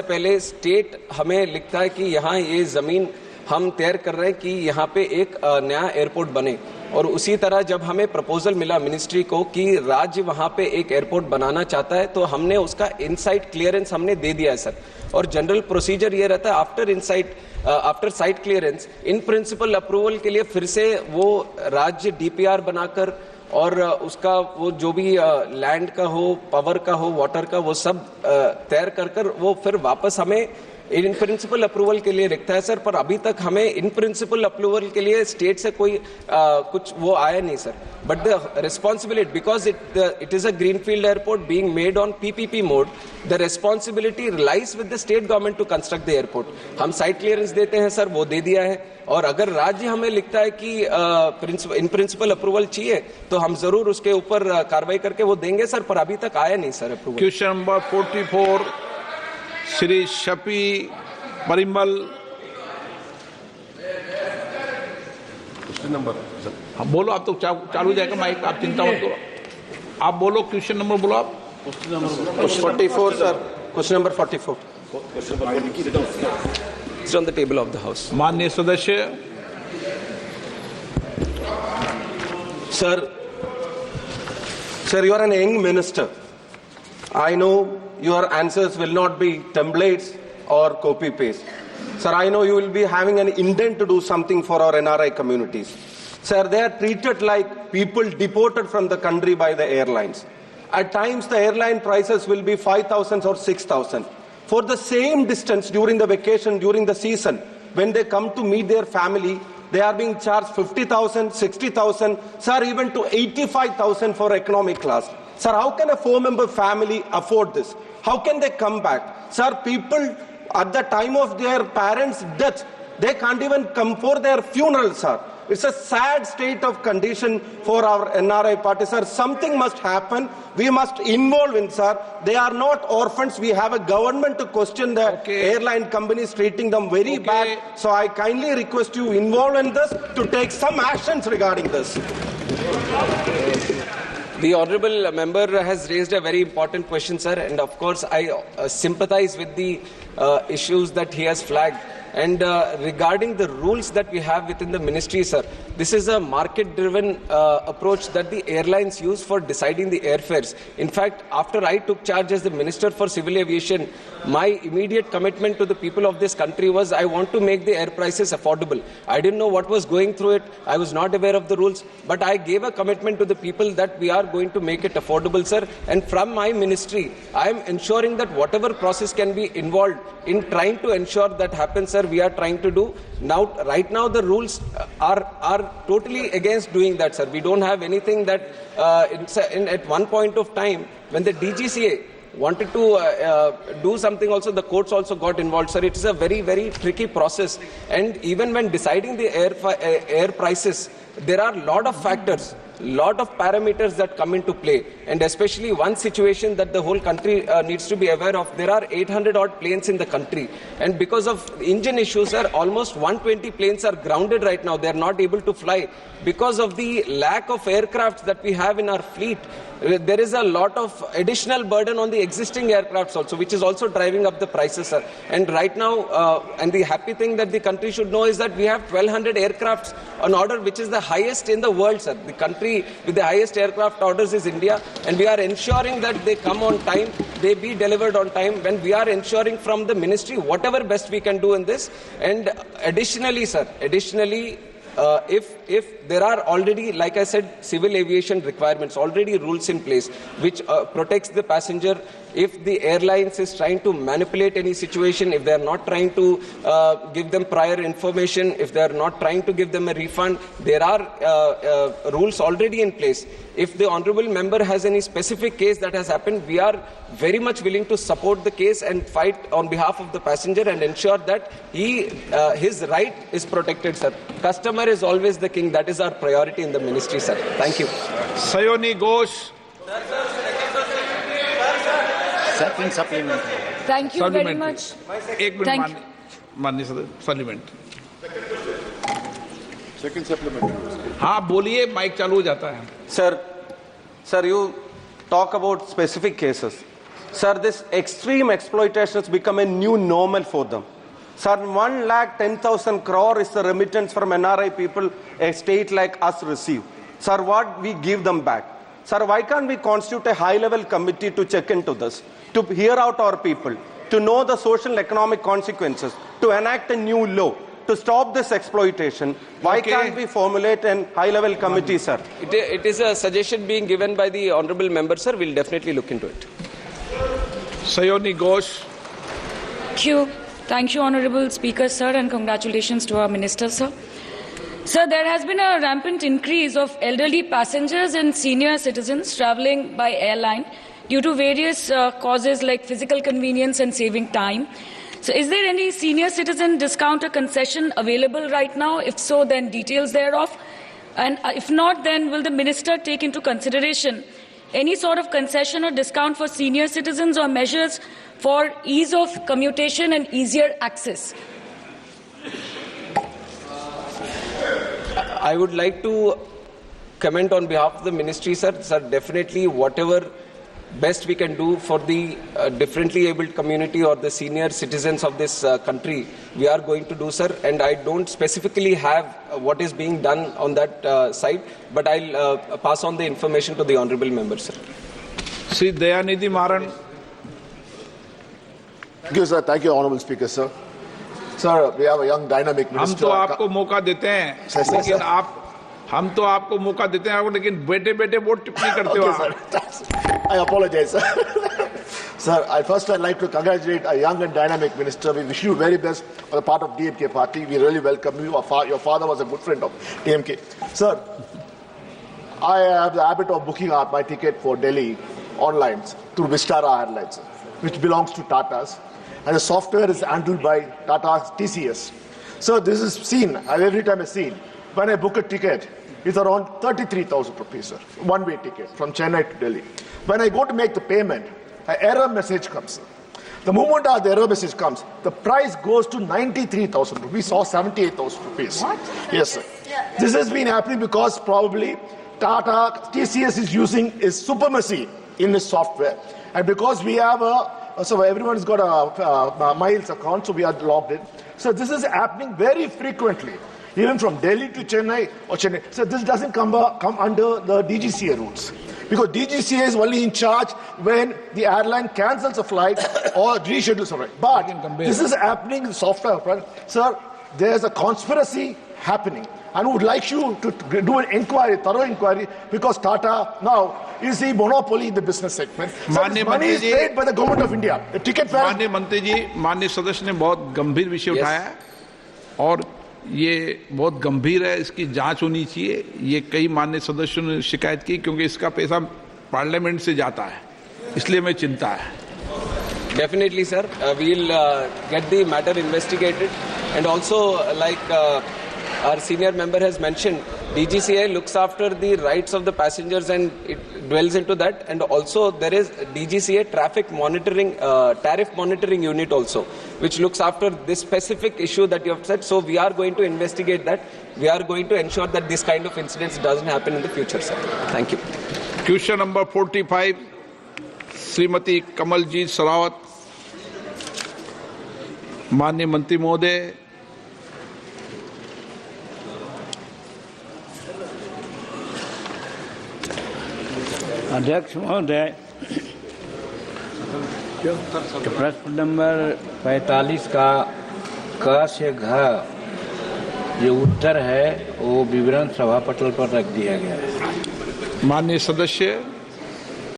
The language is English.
पहले स्टेट हमें लिखता है कि यहाँ ये जमीन हम तैयार कर रहे हैं कि यहाँ पे एक नया एयरपोर्ट बने, और उसी तरह जब हमें प्रपोजल मिला मिनिस्ट्री को कि राज्य वहाँ पे एक एयरपोर्ट बनाना चाहता है, तो हमने उसका इनसाइट क्लियरेंस हमने दे दिया है सर। और जनरल प्रोसीजर ये रहता है after site clearance in principle approval के लिए फिर से वो राज्य डीपीआर बनाकर और उसका वो जो भी लैंड का हो, पावर का हो, वाटर का, वो सब तैयार कर वो फिर वापस हमें इन प्रिंसिपल अप्रूवल के लिए रखता है सर। पर अभी तक हमें इन प्रिंसिपल अप्रूवल के लिए स्टेट से कोई कुछ वो आया नहीं sir. But the responsibility, because it is a greenfield airport being made on PPP mode, the responsibility lies with the state government to construct the airport. हम साइट क्लियरेंस देते हैं सर, वो दे दिया है, और अगर राज्य हमें लिखता है कि इन प्रिंसिपल अप्रूवल चाहिए तो हम जरूर उसके ऊपर कार्रवाई करके वो देंगे सर, पर अभी तक आया नहीं sir approval. Question number 44 Shri Shafi Parimal. Question number, हाँ बोलो, आप तो चालू जाएगा माइक, आप चिंता मत करो, आप बोलो क्वेश्चन नंबर बोलो आप। Question number 44 sir, question number 44 It's on the table of the house. माननीय सदस्य। Sir, you are an young minister. I know your answers will not be templates or copy paste. Sir, I know you will be having an intent to do something for our NRI communities. Sir, they are treated like people deported from the country by the airlines. At times, the airline prices will be 5,000 or 6,000. For the same distance during the vacation, during the season, when they come to meet their family, they are being charged 50,000, 60,000, sir, even to 85,000 for economic class. Sir, how can a four-member family afford this? How can they come back? Sir, people at the time of their parents' death, they can't even come for their funeral, sir. It's a sad state of condition for our NRI party, sir. Something must happen. We must involve in, sir. They are not orphans. We have a government to question the airline companies, treating them very bad. So I kindly request you involve in this to take some actions regarding this. The honourable member has raised a very important question, sir, and of course I sympathize with the issues that he has flagged. And regarding the rules that we have within the ministry, sir, this is a market-driven approach that the airlines use for deciding the airfares. In fact, after I took charge as the Minister for Civil Aviation, my immediate commitment to the people of this country was I want to make the air prices affordable. I didn't know what was going through it. I was not aware of the rules, but I gave a commitment to the people that we are going to make it affordable, sir. And from my ministry, I am ensuring that whatever process can be involved in trying to ensure that happens, sir, we are trying to do. Now, right now, the rules are totally against doing that, sir. We don't have anything that at one point of time, when the DGCA wanted to do something also, the courts also got involved, sir. It is a very, very tricky process. And even when deciding the air prices, there are a lot of factors, lot of parameters that come into play, and especially one situation that the whole country needs to be aware of. There are 800 odd planes in the country, and because of engine issues, sir, almost 120 planes are grounded right now. They are not able to fly because of the lack of aircraft that we have in our fleet. There is a lot of additional burden on the existing aircrafts also, which is also driving up the prices, sir. And right now, and the happy thing that the country should know is that we have 1,200 aircrafts on order, which is the highest in the world, sir. The country with the highest aircraft orders is India, and we are ensuring that they come on time, they be delivered on time, when we are ensuring from the ministry whatever best we can do in this. And additionally, sir, if there are already, like I said, civil aviation requirements, already rules in place which protects the passenger. If the airlines is trying to manipulate any situation, if they are not trying to give them prior information, if they are not trying to give them a refund, there are rules already in place. If the honourable member has any specific case that has happened, we are very much willing to support the case and fight on behalf of the passenger and ensure that his right is protected, sir. Customer is always the king. That is our priority in the ministry, sir. Thank you. Sayoni Ghosh. Second supplement. Thank you very much. एक minute माननीय सदस्य, supplement. Second supplement. हाँ बोलिए, mic चालू हो जाता है। Sir, you talk about specific cases. Sir, this extreme exploitation has become a new normal for them. Sir, 1,10,000 crore is the remittance from NRI people a state like us receive. Sir, what we give them back? Sir, why can't we constitute a high-level committee to check into this, to hear out our people, to know the social and economic consequences, to enact a new law, to stop this exploitation? Why can't we formulate a high-level committee, sir? It is a suggestion being given by the honourable member, sir. We'll definitely look into it. Sayoni Ghosh. Thank you, Honourable Speaker, sir, and congratulations to our Minister, sir. Sir, there has been a rampant increase of elderly passengers and senior citizens travelling by airline due to various causes like physical convenience and saving time. So is there any senior citizen discount or concession available right now? If so, then details thereof. And if not, then will the Minister take into consideration any sort of concession or discount for senior citizens or measures for ease of commutation and easier access? I would like to comment on behalf of the ministry, sir. Sir, definitely whatever best we can do for the differently abled community or the senior citizens of this country, we are going to do, sir. And I don't specifically have what is being done on that side, but I'll pass on the information to the honourable member, sir. Sri Dayanidhi Maran. Thank you, sir. Thank you, Honourable Speaker, sir. Sir, we have a young dynamic हम minister. तो आपको मौका देते हैं, sir, sir, लेकिन sir. हम तो आपको मौका देते हैं, लेकिन बेटे बहुत टिप्पणी करते हो Okay, आप। sir. I apologize, sir. Sir, I'd like to congratulate a young and dynamic minister. We wish you very best on the part of DMK party. We really welcome you. Your father was a good friend of DMK. Sir, I have the habit of booking out my ticket for Delhi online through Vistara Airlines, which belongs to Tata's. And the software is handled by Tata TCS. So this is seen, every time I see, when I book a ticket, it's around 33,000 rupees, sir, one-way ticket from Chennai to Delhi. When I go to make the payment, an error message comes. The moment the error message comes, the price goes to 93,000 rupees or 78,000 rupees. What? Yes, sir. This has been happening because probably Tata TCS is using its supremacy in this software. And because we have so everyone's got a miles account, so we are logged in. So this is happening very frequently, even from Delhi to Chennai or Chennai. So this doesn't come under the DGCA rules. Because DGCA is only in charge when the airline cancels a flight or reschedules a flight. But this is happening in the software. Sir, there's a conspiracy happening. And would like you to do an inquiry, thorough inquiry, because Tata now is the monopoly in the business segment. So this money is paid by the government of India. The ticket fare. माननीय मंत्री जी, माननीय सदस्य ने बहुत गंभीर विषय उठाया है और ये बहुत गंभीर है, इसकी जांच होनी चाहिए। ये कई माननीय सदस्यों ने शिकायत की क्योंकि इसका पैसा पार्लियामेंट से जाता है, इसलिए मैं चिंता है। Definitely, sir. We'll get the matter investigated, and also our senior member has mentioned, DGCA looks after the rights of the passengers and it dwells into that. And also there is DGCA traffic monitoring, tariff monitoring unit also, which looks after this specific issue that you have said. So we are going to investigate that. We are going to ensure that this kind of incidents doesn't happen in the future, sir. Thank you. Question number 45, Srimati Kamaljeet Sarawat. माननीय मंत्री महोदय, अध्यक्ष महोदय, प्रश्न number 45 का क से घ जो उत्तर है वो विवरण सभापटल पर रख दिया गया है। माननीय सदस्य